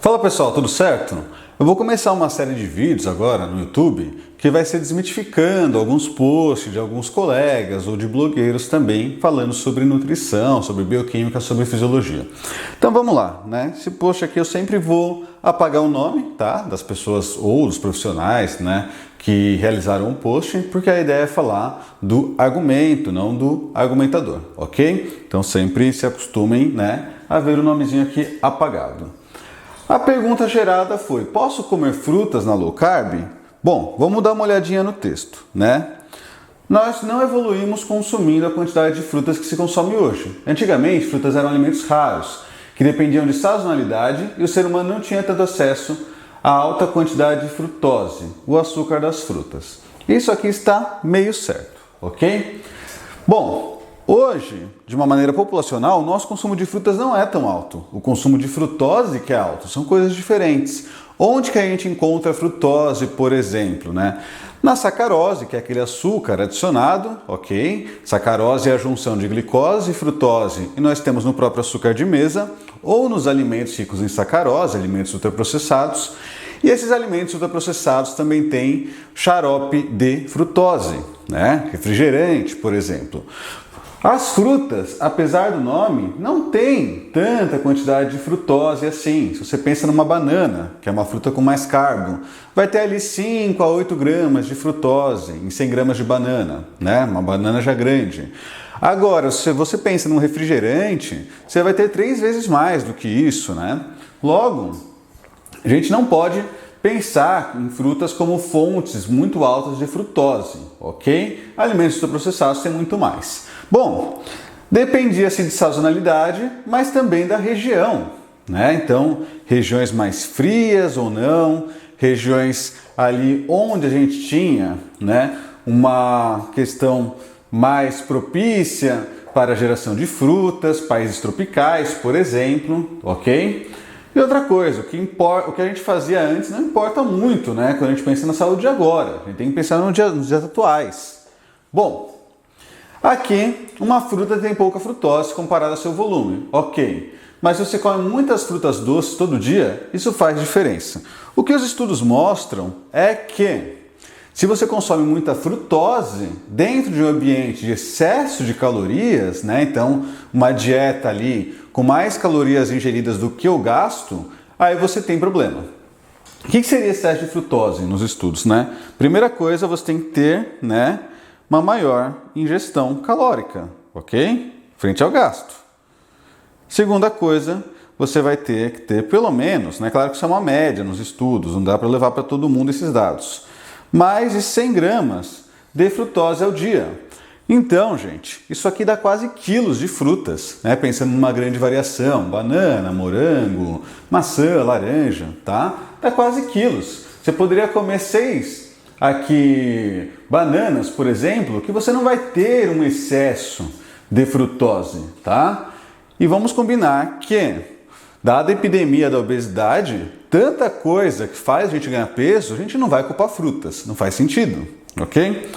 Fala pessoal, tudo certo? Eu vou começar uma série de vídeos agora no YouTube que vai ser desmitificando alguns posts de alguns colegas ou de blogueiros também falando sobre nutrição, sobre bioquímica, sobre fisiologia. Então vamos lá, né? Esse post aqui eu sempre vou apagar o nome, tá? Das pessoas ou dos profissionais, né? Que realizaram o post, porque a ideia é falar do argumento, não do argumentador, ok? Então sempre se acostumem, né? A ver o nomezinho aqui apagado. A pergunta gerada foi: posso comer frutas na low carb? Bom, vamos dar uma olhadinha no texto, né? Nós não evoluímos consumindo a quantidade de frutas que se consome hoje. Antigamente, frutas eram alimentos raros, que dependiam de sazonalidade e o ser humano não tinha tanto acesso à alta quantidade de frutose, o açúcar das frutas. Isso aqui está meio certo, ok? Bom, hoje, de uma maneira populacional, o nosso consumo de frutas não é tão alto. O consumo de frutose que é alto, são coisas diferentes. Onde que a gente encontra a frutose, por exemplo, né? Na sacarose, que é aquele açúcar adicionado, ok? Sacarose é a junção de glicose e frutose, e nós temos no próprio açúcar de mesa, ou nos alimentos ricos em sacarose, alimentos ultraprocessados. E esses alimentos ultraprocessados também têm xarope de frutose, né? Refrigerante, por exemplo. As frutas, apesar do nome, não tem tanta quantidade de frutose assim. Se você pensa numa banana, que é uma fruta com mais carbo, vai ter ali 5 a 8 gramas de frutose em 100 gramas de banana, né? Uma banana já grande. Agora, se você pensa num refrigerante, você vai ter 3 vezes mais do que isso, né? Logo, a gente não pode pensar em frutas como fontes muito altas de frutose, ok? Alimentos ultraprocessados têm muito mais. Bom, dependia-se de sazonalidade, mas também da região, né? Então, regiões mais frias ou não, regiões ali onde a gente tinha, né, uma questão mais propícia para a geração de frutas, países tropicais, por exemplo, ok? E outra coisa, o que a gente fazia antes não importa muito, né? Quando a gente pensa na saúde de agora, a gente tem que pensar nos dias atuais. Bom, aqui uma fruta tem pouca frutose comparada ao seu volume, ok. Mas se você come muitas frutas doces todo dia, isso faz diferença. O que os estudos mostram é que se você consome muita frutose dentro de um ambiente de excesso de calorias, né? Então uma dieta ali com mais calorias ingeridas do que eu gasto, aí você tem problema. O que seria excesso de frutose nos estudos, né? Primeira coisa, você tem que ter, né, uma maior ingestão calórica, ok? Frente ao gasto. Segunda coisa, você vai ter que ter pelo menos, né? Claro que isso é uma média nos estudos, não dá para levar para todo mundo esses dados, mais de 100 gramas de frutose ao dia. Então, gente, isso aqui dá quase quilos de frutas, né? Pensando numa grande variação, banana, morango, maçã, laranja, tá? Dá quase quilos. Você poderia comer 6 aqui bananas, por exemplo, que você não vai ter um excesso de frutose, tá? E vamos combinar que, dada a epidemia da obesidade, tanta coisa que faz a gente ganhar peso, a gente não vai culpar frutas, não faz sentido, ok?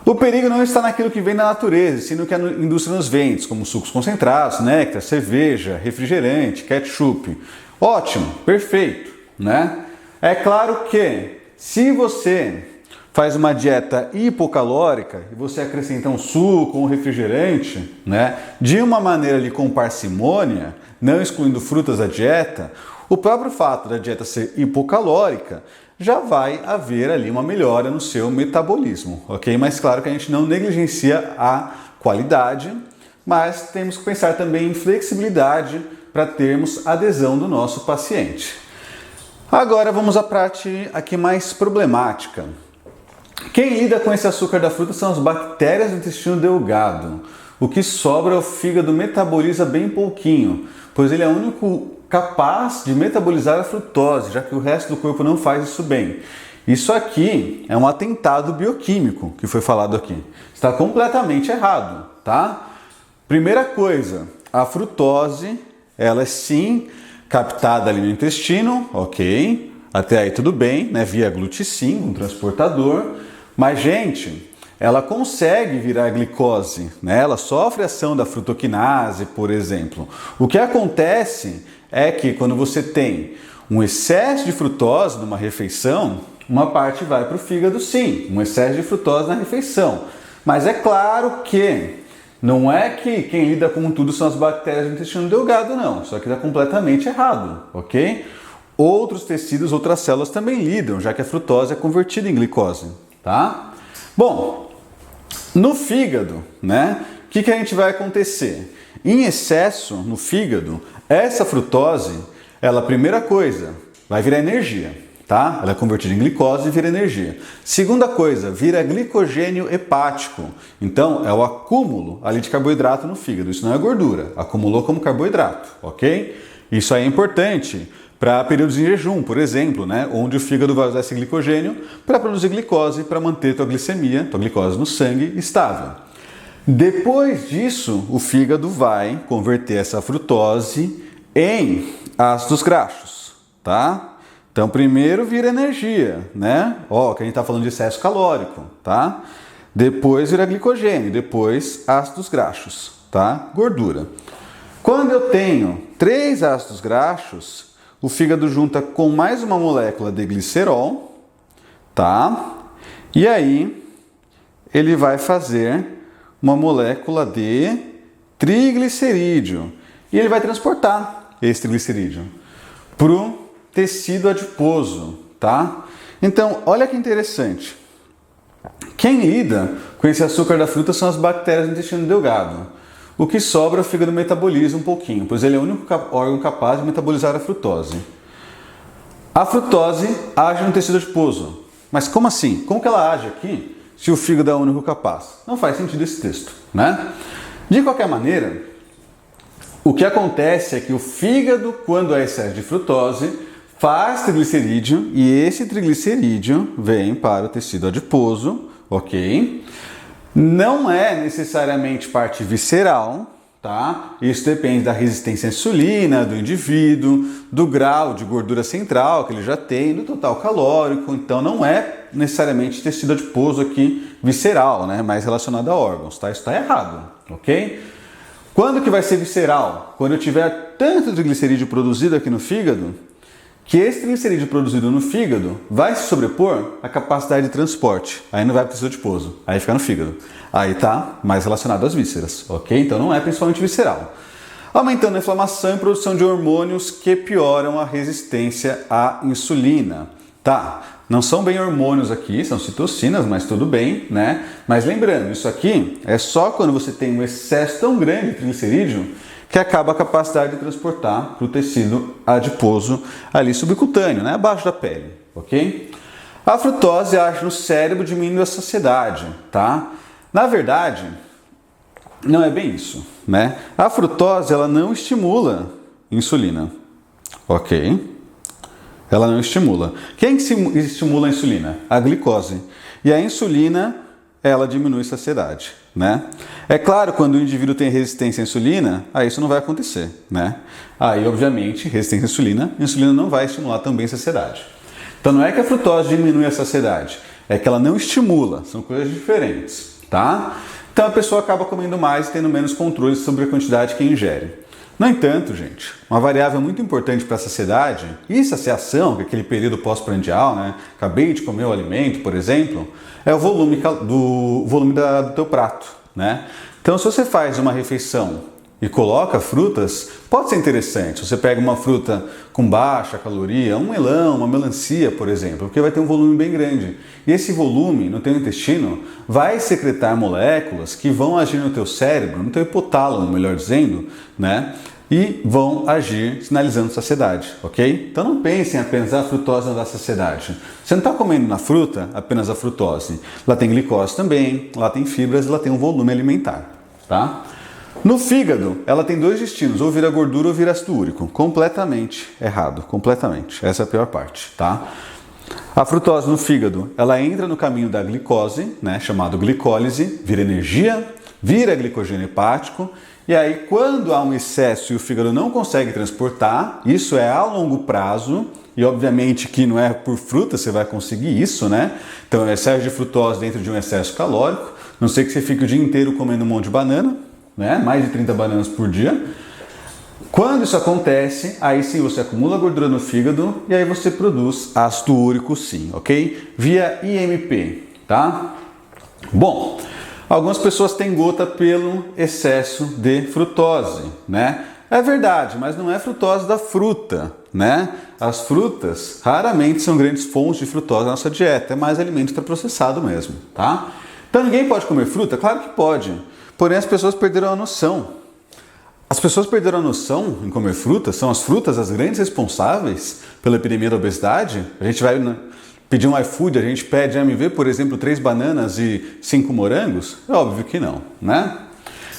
O perigo não está naquilo que vem da natureza, sino que a indústria nos vende, como sucos concentrados, néctar, cerveja, refrigerante, ketchup. Ótimo, perfeito, né? É claro que se você faz uma dieta hipocalórica e você acrescenta um suco ou um refrigerante, né, de uma maneira ali com parcimônia, não excluindo frutas da dieta, o próprio fato da dieta ser hipocalórica já vai haver ali uma melhora no seu metabolismo, ok? Mas claro que a gente não negligencia a qualidade, mas temos que pensar também em flexibilidade para termos adesão do nosso paciente. Agora vamos à parte aqui mais problemática. Quem lida com esse açúcar da fruta são as bactérias do intestino delgado. O que sobra, o fígado metaboliza bem pouquinho, pois ele é o único capaz de metabolizar a frutose, já que o resto do corpo não faz isso bem. Isso aqui é um atentado bioquímico que foi falado aqui. Está completamente errado, tá? Primeira coisa, a frutose, ela é sim captada ali no intestino, ok? Até aí tudo bem, né? Via gluticin, um transportador. Mas, gente, ela consegue virar glicose, né? Ela sofre ação da frutoquinase, por exemplo. O que acontece é que quando você tem um excesso de frutose numa refeição, uma parte vai para o fígado sim, um excesso de frutose na refeição. Mas é claro que não é que quem lida com tudo são as bactérias do intestino delgado, não. Só que está completamente errado, ok? Outros tecidos, outras células também lidam, já que a frutose é convertida em glicose, tá? Bom, no fígado, né? O que a gente vai acontecer? Em excesso no fígado, essa frutose, ela, primeira coisa, vai virar energia, tá? Ela é convertida em glicose e vira energia. Segunda coisa, vira glicogênio hepático. Então, é o acúmulo ali de carboidrato no fígado. Isso não é gordura, acumulou como carboidrato, ok? Isso aí é importante para períodos em jejum, por exemplo, né? Onde o fígado vai usar esse glicogênio para produzir glicose, para manter tua glicemia, tua glicose no sangue estável. Depois disso, o fígado vai converter essa frutose em ácidos graxos, tá? Então, primeiro vira energia, né? Ó, que a gente tá falando de excesso calórico, tá? Depois vira glicogênio, depois ácidos graxos, tá? Gordura. Quando eu tenho 3 ácidos graxos, o fígado junta com mais uma molécula de glicerol, tá? E aí, ele vai fazer uma molécula de triglicerídeo. E ele vai transportar esse triglicerídeo para o tecido adiposo, tá? Então, olha que interessante. Quem lida com esse açúcar da fruta são as bactérias do intestino delgado. O que sobra, o fígado metaboliza um pouquinho, pois ele é o único órgão capaz de metabolizar a frutose. A frutose age no tecido adiposo. Mas como assim? Como que ela age aqui se o fígado é o único capaz? Não faz sentido esse texto, né? De qualquer maneira, o que acontece é que o fígado, quando há excesso de frutose, faz triglicerídeo e esse triglicerídeo vem para o tecido adiposo, ok? Não é necessariamente parte visceral, tá? Isso depende da resistência à insulina do indivíduo, do grau de gordura central que ele já tem, do total calórico. Então não é necessariamente tecido adiposo aqui visceral, né? Mais relacionado a órgãos, tá? Isso está errado, ok? Quando que vai ser visceral? Quando eu tiver tanto triglicerídeo produzido aqui no fígado, que esse triglicerídeo produzido no fígado vai se sobrepor à capacidade de transporte. Aí não vai para o tecido adiposo, aí fica no fígado. Aí tá mais relacionado às vísceras, ok? Então não é principalmente visceral. Aumentando a inflamação e produção de hormônios que pioram a resistência à insulina. Tá, não são bem hormônios aqui, são citocinas, mas tudo bem, né? Mas lembrando, isso aqui é só quando você tem um excesso tão grande de triglicerídeo que acaba a capacidade de transportar para o tecido adiposo ali subcutâneo, né? Abaixo da pele, ok? A frutose age no cérebro diminuindo a saciedade, tá? Na verdade, não é bem isso, né? A frutose, ela não estimula insulina, ok? Ela não estimula. Quem que estimula a insulina? A glicose. E a insulina, ela diminui a saciedade, né? É claro, quando o indivíduo tem resistência à insulina, aí isso não vai acontecer, né? Aí, obviamente, resistência à insulina, a insulina não vai estimular também a saciedade. Então não é que a frutose diminui a saciedade, é que ela não estimula, são coisas diferentes, tá? Então a pessoa acaba comendo mais e tendo menos controle sobre a quantidade que ingere. No entanto, gente, uma variável muito importante para a saciedade e saciação, que é aquele período pós-prandial, né? Acabei de comer o alimento, por exemplo, é o volume do teu prato, né? Então, se você faz uma refeição e coloca frutas, pode ser interessante. Você pega uma fruta com baixa caloria, um melão, uma melancia, por exemplo, porque vai ter um volume bem grande. E esse volume no teu intestino vai secretar moléculas que vão agir no teu cérebro, no teu hipotálamo, melhor dizendo, né? E vão agir sinalizando saciedade, ok? Então não pensem apenas a frutose não dá saciedade. Você não está comendo na fruta apenas a frutose. Lá tem glicose também, lá tem fibras, lá tem um volume alimentar, tá? No fígado, ela tem 2 destinos, ou vira gordura ou vira ácido úrico. Completamente errado, completamente. Essa é a pior parte, tá? A frutose no fígado, ela entra no caminho da glicose, né, chamado glicólise, vira energia, vira glicogênio hepático, e aí quando há um excesso e o fígado não consegue transportar, isso é a longo prazo, e obviamente que não é por fruta você vai conseguir isso, né? Então, excesso de frutose dentro de um excesso calórico, não sei que você fique o dia inteiro comendo um monte de banana, né? Mais de 30 bananas por dia. Quando isso acontece, aí sim você acumula gordura no fígado e aí você produz ácido úrico sim, ok? Via IMP, tá? Bom, algumas pessoas têm gota pelo excesso de frutose, né? É verdade, mas não é frutose da fruta, né? As frutas raramente são grandes fontes de frutose na nossa dieta, é mais alimento ultraprocessado mesmo, tá? Então ninguém pode comer fruta? Claro que pode, porém as pessoas perderam a noção. As pessoas perderam a noção em comer frutas, são as frutas as grandes responsáveis pela epidemia da obesidade? A gente vai pedir um iFood, a gente pede AMV, por exemplo, 3 bananas e 5 morangos? É óbvio que não, né?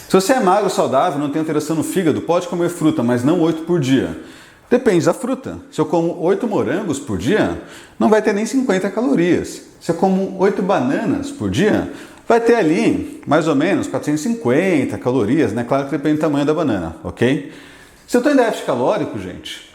Se você é magro, saudável, não tem alteração no fígado, pode comer fruta, mas não 8 por dia. Depende da fruta. Se eu como 8 morangos por dia, não vai ter nem 50 calorias. Se eu como 8 bananas por dia, vai ter ali mais ou menos 450 calorias, né? Claro que depende do tamanho da banana, ok? Se eu estou em déficit calórico, gente,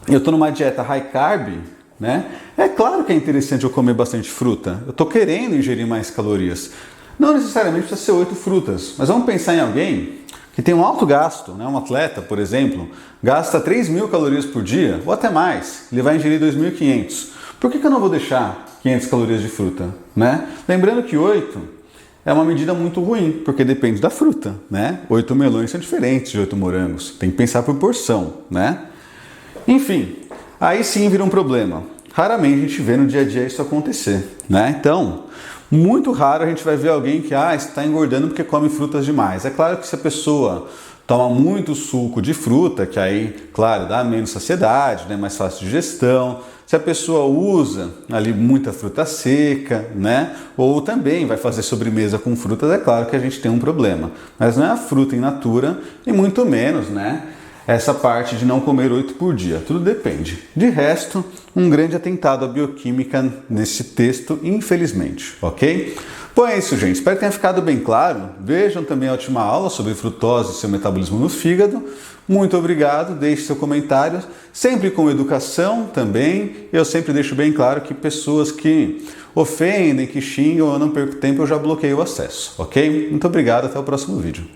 eu estou numa dieta high carb, né? É claro que é interessante eu comer bastante fruta. Eu estou querendo ingerir mais calorias. Não necessariamente precisa ser 8 frutas, mas vamos pensar em alguém que tem um alto gasto, né? Um atleta, por exemplo, gasta 3.000 calorias por dia, ou até mais, ele vai ingerir 2.500. Por que eu não vou deixar 500 calorias de fruta, né? Lembrando que 8 é uma medida muito ruim, porque depende da fruta, né? 8 melões são diferentes de 8 morangos, tem que pensar por porção, né? Enfim, aí sim vira um problema. Raramente a gente vê no dia a dia isso acontecer, né? Então, muito raro a gente vai ver alguém que está engordando porque come frutas demais. É claro que se a pessoa toma muito suco de fruta, que aí, claro, dá menos saciedade, né? Mais fácil de digestão. Se a pessoa usa ali muita fruta seca, né? Ou também vai fazer sobremesa com frutas, é claro que a gente tem um problema. Mas não é a fruta in natura e muito menos, né? Essa parte de não comer 8 por dia. Tudo depende. De resto, um grande atentado à bioquímica nesse texto, infelizmente, ok? Bom, é isso, gente. Espero que tenha ficado bem claro. Vejam também a última aula sobre frutose e seu metabolismo no fígado. Muito obrigado. Deixe seu comentário, sempre com educação também. Eu sempre deixo bem claro que pessoas que ofendem, que xingam, eu não perco tempo, eu já bloqueio o acesso, ok? Muito obrigado. Até o próximo vídeo.